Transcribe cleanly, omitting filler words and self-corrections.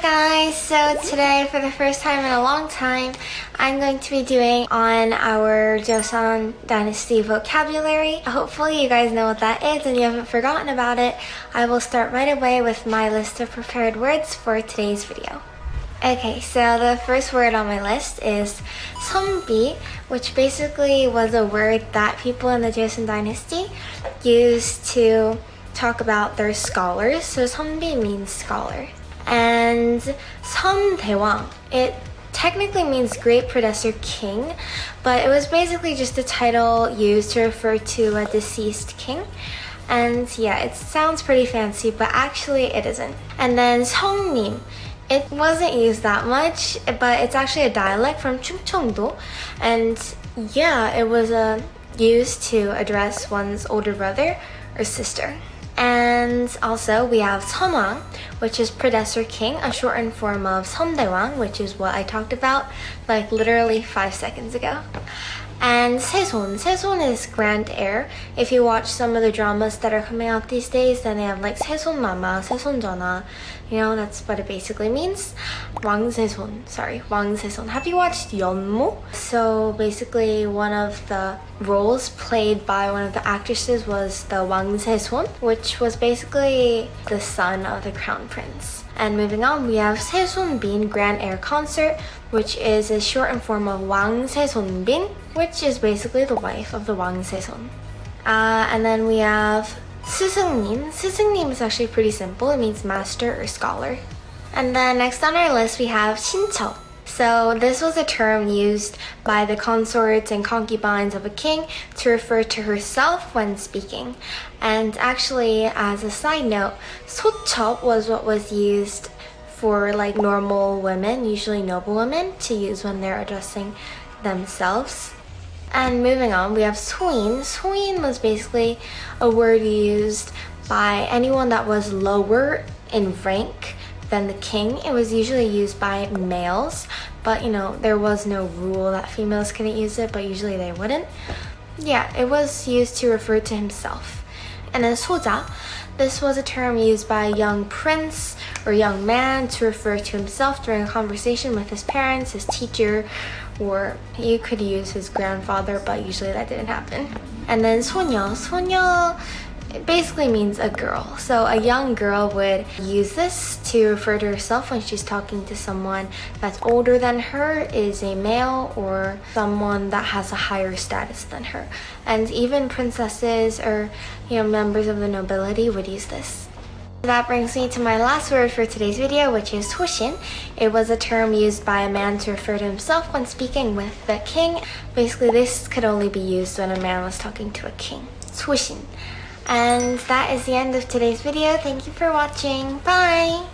guys, so today for the first time in a long time I'm going to be doing on our Joseon Dynasty Vocabulary. Hopefully you guys know what that is and you haven't forgotten about it. I will start right away with my list of prepared words for today's video. Okay, so the first word on my list is 선비, which basically was a word that people in the Joseon Dynasty used to talk about their scholars. So 선비 means scholar. And 선대왕, it technically means great predecessor king, but it was basically just a title used to refer to a deceased king. And yeah, it sounds pretty fancy, but actually it isn't. And then 성님, it wasn't used that much, but it's actually a dialect from 충청도. And yeah, it was used to address one's older brother or sister. And also we have Tomong, which is predecessor king, a shortened form of 선대왕, which is what I talked about like literally 5 seconds ago. And 세손. 세손 is grand heir. If you watch some of the dramas that are coming out these days, then they have like 세손 mama, 세손 전하. You know, that's what it basically means. 왕세손. Have you watched 연모? So basically one of the roles played by one of the actresses was the 왕세손, which was basically the son of the crown prince. And moving on, we have 세손빈 grand heir consort, which is a shortened form of 왕세손빈, which is basically the wife of the 왕세손. And then we have 스승님. 스승님 is actually pretty simple. It means master or scholar. And then next on our list, we have Shinto. So this was a term used by the consorts and concubines of a king to refer to herself when speaking. And actually, as a side note, 소첩 was what was used for like normal women, usually noble women, to use when they're addressing themselves. And moving on, we have 소인. 소인 was basically a word used by anyone that was lower in rank than the king. It was usually used by males, but you know, there was no rule that females couldn't use it, but usually they wouldn't. Yeah, it was used to refer to himself. And then 소자, this was a term used by a young prince or young man to refer to himself during a conversation with his parents, his teacher, or you could use his grandfather, but usually that didn't happen. And then 소녀. 소녀, it basically means a girl. So a young girl would use this to refer to herself when she's talking to someone that's older than her, is a male, or someone that has a higher status than her. And even princesses or, you know, members of the nobility would use this. That brings me to my last word for today's video, which is 소신. It was a term used by a man to refer to himself when speaking with the king. Basically, this could only be used when a man was talking to a king. 소신. And that is the end of today's video. Thank you for watching. Bye!